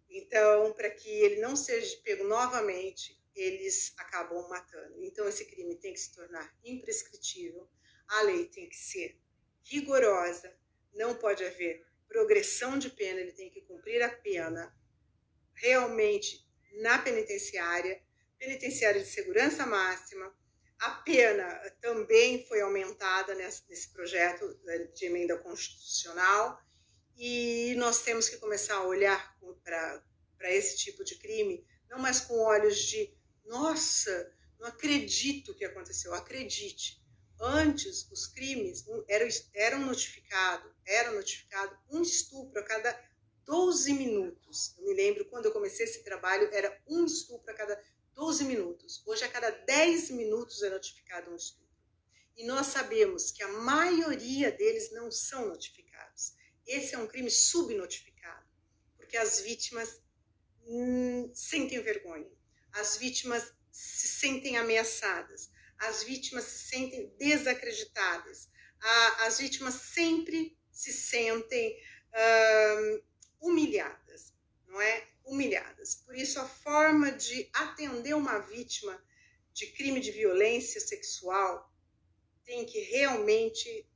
Então, para que ele não seja pego novamente, eles acabam matando. Então, esse crime tem que se tornar imprescritível, a lei tem que ser rigorosa, não pode haver progressão de pena, ele tem que cumprir a pena realmente na penitenciária de segurança máxima. A pena também foi aumentada nesse projeto de emenda constitucional e nós temos que começar a olhar para esse tipo de crime, não mais com olhos de, nossa, não acredito que aconteceu, acredite. Antes, os crimes eram notificados um estupro a cada 12 minutos. Eu me lembro, quando eu comecei esse trabalho, era um estupro a cada 12 minutos. Hoje, a cada 10 minutos é notificado um estupro. E nós sabemos que a maioria deles não são notificados. Esse é um crime subnotificado, porque as vítimas sentem vergonha, as vítimas se sentem ameaçadas, as vítimas se sentem desacreditadas, as vítimas sempre se sentem humilhadas, não é? Humilhadas. Por isso, a forma de atender uma vítima de crime de violência sexual tem que realmente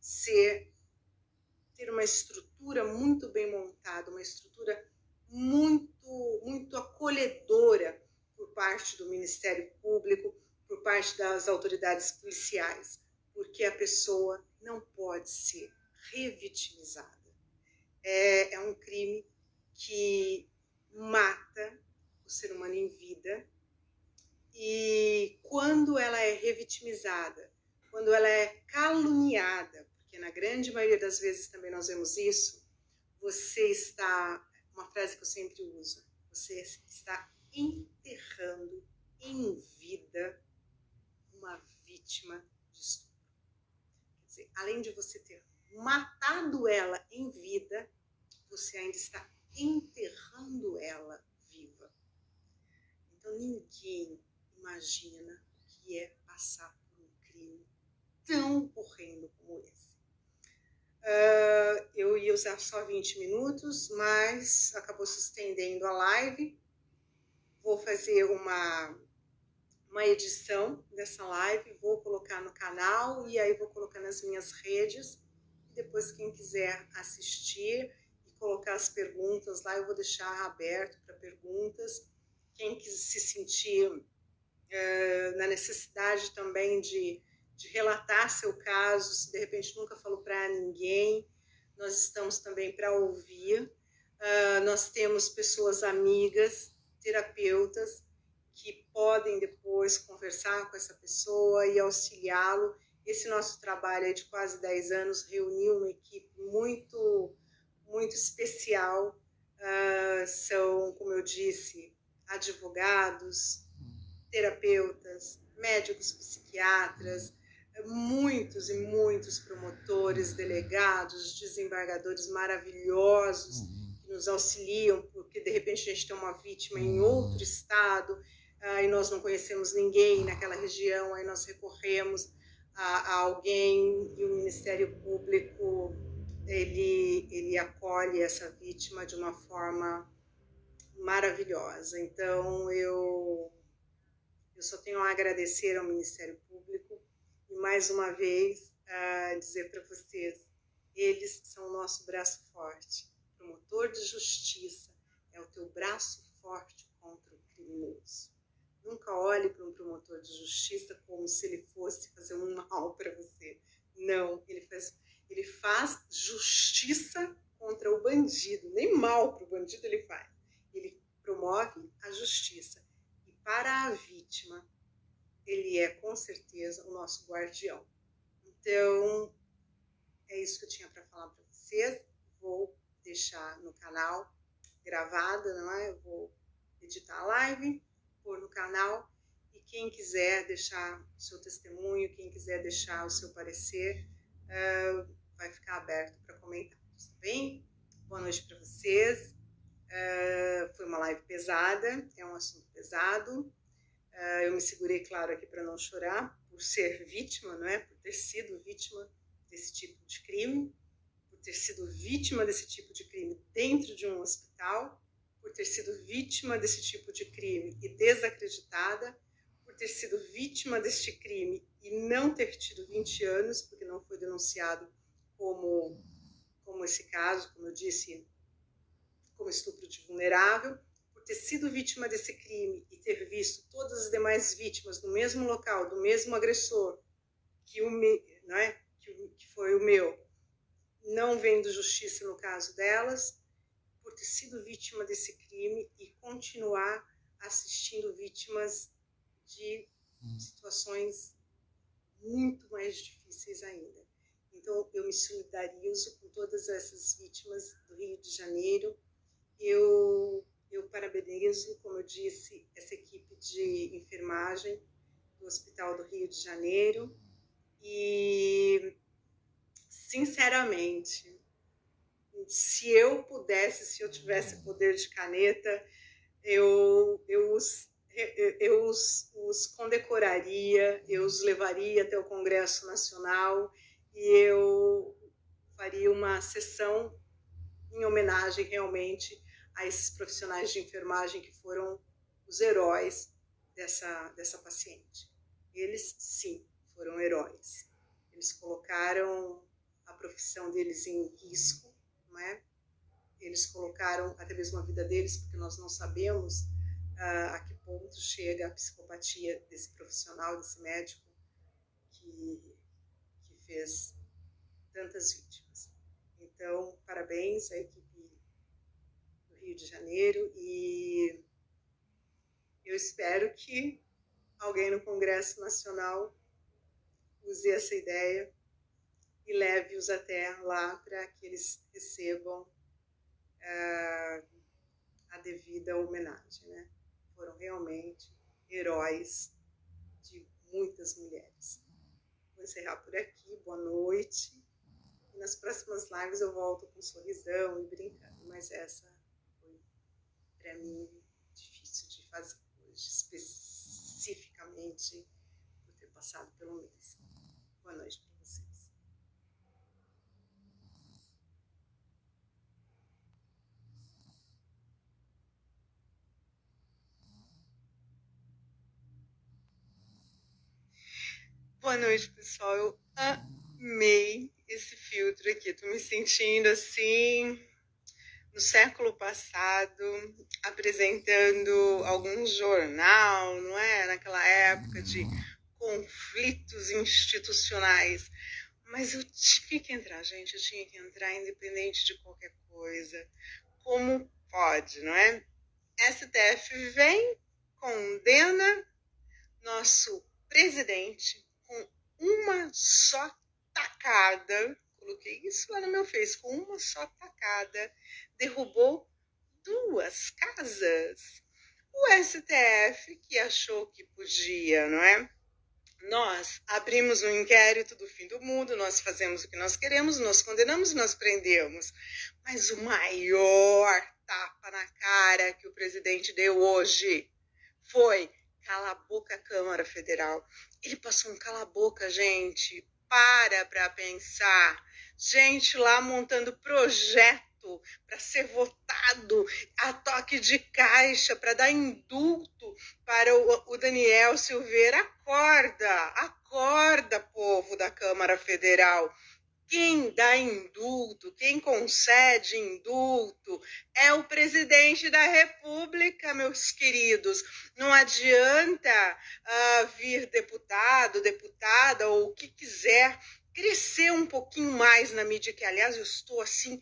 ter uma estrutura muito bem montada, uma estrutura muito acolhedora por parte do Ministério Público, por parte das autoridades policiais, porque a pessoa não pode ser revitimizada. É um crime que mata o ser humano em vida e quando ela é revitimizada, quando ela é caluniada, porque na grande maioria das vezes também nós vemos isso, você está, uma frase que eu sempre uso, você está enterrando em vida uma vítima de estupro. Quer dizer, além de você ter matado ela em vida, você ainda está enterrando ela viva. Então ninguém imagina o que é passar por um crime tão horrendo como esse. Eu ia usar só 20 minutos, mas acabou se estendendo a live. Vou fazer uma edição dessa live, vou colocar no canal e aí vou colocar nas minhas redes. Depois, quem quiser assistir e colocar as perguntas lá, eu vou deixar aberto para perguntas. Quem quiser se sentir na necessidade também de relatar seu caso, se de repente nunca falou para ninguém, nós estamos também para ouvir. Nós temos pessoas amigas, terapeutas, que podem depois conversar com essa pessoa e auxiliá-lo. Esse nosso trabalho aí de quase 10 anos reuniu uma equipe muito especial. São, como eu disse, advogados, terapeutas, médicos psiquiatras, muitos e muitos promotores, delegados, desembargadores maravilhosos que nos auxiliam, porque de repente a gente tem uma vítima em outro estado e nós não conhecemos ninguém naquela região, aí nós recorremos a alguém e o Ministério Público ele acolhe essa vítima de uma forma maravilhosa. Então eu só tenho a agradecer ao Ministério Público e mais uma vez dizer para vocês, eles são o nosso braço forte. O promotor de justiça é o teu braço forte contra o criminoso. Nunca olhe para um promotor de justiça como se ele fosse fazer um mal para você. Não, ele faz justiça contra o bandido, nem mal para o bandido ele faz. Ele promove a justiça. E para a vítima, ele é com certeza o nosso guardião. Então, é isso que eu tinha para falar para vocês. Vou deixar no canal gravado, não é? Eu vou editar a live, pôr no canal, e quem quiser deixar o seu testemunho, quem quiser deixar o seu parecer, vai ficar aberto para comentários, tá bem? Boa noite para vocês. Foi uma live pesada, é um assunto pesado. Eu me segurei, claro, aqui para não chorar, por ser vítima, não é? Por ter sido vítima desse tipo de crime, por ter sido vítima desse tipo de crime dentro de um hospital, por ter sido vítima desse tipo de crime e desacreditada, por ter sido vítima deste crime e não ter tido 20 anos, porque não foi denunciado como esse caso, como eu disse, como estupro de vulnerável, por ter sido vítima desse crime e ter visto todas as demais vítimas no mesmo local, do mesmo agressor, que foi o meu, não vendo justiça no caso delas, por ter sido vítima desse crime e continuar assistindo vítimas de situações muito mais difíceis ainda. Então, eu me solidarizo com todas essas vítimas do Rio de Janeiro. Eu parabenizo, como eu disse, essa equipe de enfermagem do Hospital do Rio de Janeiro e, sinceramente, se eu pudesse, se eu tivesse poder de caneta, eu os condecoraria, eu os levaria até o Congresso Nacional e eu faria uma sessão em homenagem realmente a esses profissionais de enfermagem que foram os heróis dessa paciente. Eles, sim, foram heróis. Eles colocaram a profissão deles em risco, não é? Eles colocaram até mesmo a vida deles, porque nós não sabemos a que ponto chega a psicopatia desse profissional, desse médico que fez tantas vítimas. Então, parabéns à equipe do Rio de Janeiro e eu espero que alguém no Congresso Nacional use essa ideia e leve-os até lá para que eles recebam a devida homenagem, né? Foram realmente heróis de muitas mulheres. Vou encerrar por aqui, boa noite. E nas próximas lives eu volto com um sorrisão e brincando, mas essa foi, para mim, difícil de fazer hoje, especificamente por ter passado pelo mesmo. Boa noite para vocês. Boa noite, pessoal. Eu amei esse filtro aqui. Tô me sentindo assim no século passado, apresentando algum jornal, não é? Naquela época de conflitos institucionais. Mas eu tinha que entrar, gente. Eu tinha que entrar independente de qualquer coisa. Como pode, não é? STF vem, condena nosso presidente com uma só tacada, coloquei isso lá no meu Face, com uma só tacada, derrubou 2 casas. O STF, que achou que podia, não é? Nós abrimos um inquérito do fim do mundo, nós fazemos o que nós queremos, nós condenamos, nós prendemos. Mas o maior tapa na cara que o presidente deu hoje foi: cala a boca, Câmara Federal. Ele passou um cala a boca, gente. Para pensar. Gente lá montando projeto para ser votado a toque de caixa, para dar indulto para o Daniel Silveira. Acorda, povo da Câmara Federal. Quem dá indulto, quem concede indulto é o presidente da República, meus queridos. Não adianta vir deputado, deputada ou o que quiser crescer um pouquinho mais na mídia, que aliás eu estou assim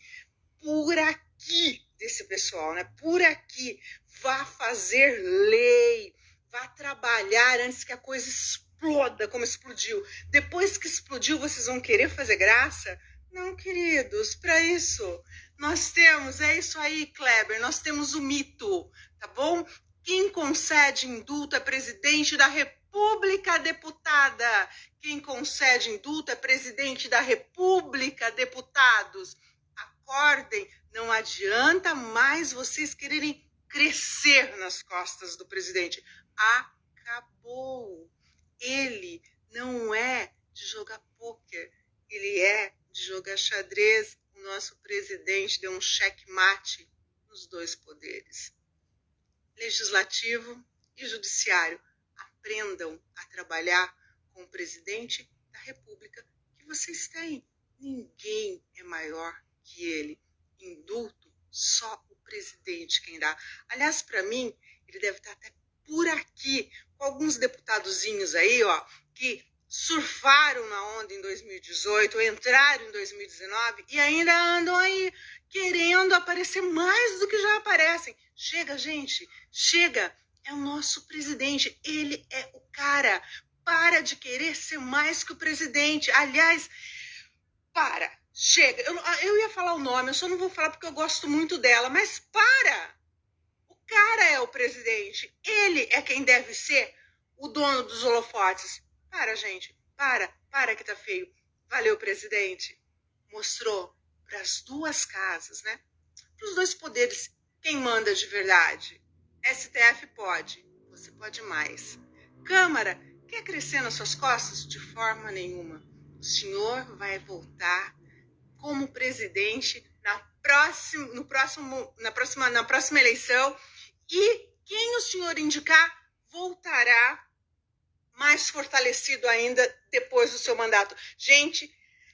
por aqui desse pessoal, né? Por aqui. Vá fazer lei, vá trabalhar antes que a coisa exploda como explodiu. Depois que explodiu, vocês vão querer fazer graça? Não, queridos, para isso nós temos, é isso aí, Kleber, nós temos o mito, tá bom? Quem concede indulto é presidente da República, deputada. Quem concede indulto é presidente da República, deputados. Acordem, não adianta mais vocês quererem crescer nas costas do presidente. Acabou. Ele não é de jogar pôquer, ele é de jogar xadrez. O nosso presidente deu um checkmate nos dois poderes. Legislativo e judiciário, aprendam a trabalhar com o presidente da República que vocês têm. Ninguém é maior que ele. Indulto, só o presidente quem dá. Aliás, para mim, ele deve estar até por aqui, com alguns deputadozinhos aí, ó, que surfaram na onda em 2018, entraram em 2019 e ainda andam aí querendo aparecer mais do que já aparecem. Chega, gente, chega. É o nosso presidente, ele é o cara. Para de querer ser mais que o presidente. Aliás, chega. Eu ia falar o nome, eu só não vou falar porque eu gosto muito dela, mas para! O cara é o presidente, ele é quem deve ser o dono dos holofotes. Para, gente, para que tá feio. Valeu, presidente. Mostrou para as duas casas, né? Para os dois poderes, quem manda de verdade. STF pode, você pode mais. Câmara, quer crescer nas suas costas? De forma nenhuma. O senhor vai voltar como presidente na próxima eleição e quem o senhor indicar voltará mais fortalecido ainda depois do seu mandato. Gente,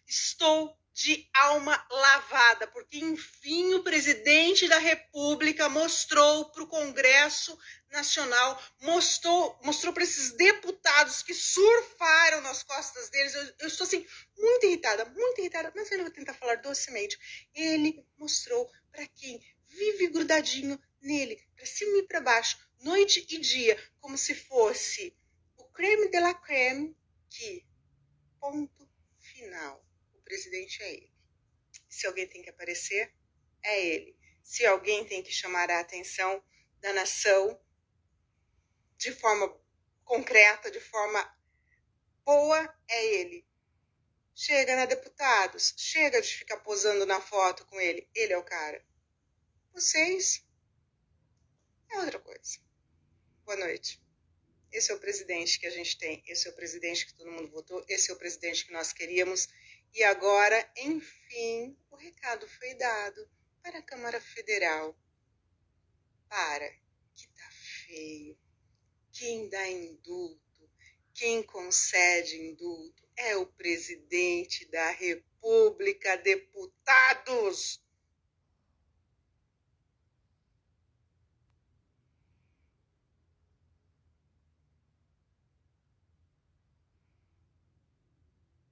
estou de alma lavada, porque enfim o presidente da República mostrou para o Congresso Nacional, mostrou para esses deputados que surfaram nas costas deles. Eu estou assim, muito irritada, mas eu vou tentar falar docemente. Ele mostrou para quem vive grudadinho nele, para cima e para baixo, noite e dia, como se fosse o creme de la creme, que ponto final. O presidente é ele. Se alguém tem que aparecer, é ele. Se alguém tem que chamar a atenção da nação de forma concreta, de forma boa, é ele. Chega, né, deputados? Chega de ficar posando na foto com ele. Ele é o cara. Vocês é outra coisa. Boa noite. Esse é o presidente que a gente tem. Esse é o presidente que todo mundo votou. Esse é o presidente que nós queríamos. E agora, enfim, o recado foi dado para a Câmara Federal. Para, que tá feio. Quem dá indulto, quem concede indulto é o presidente da República, deputados.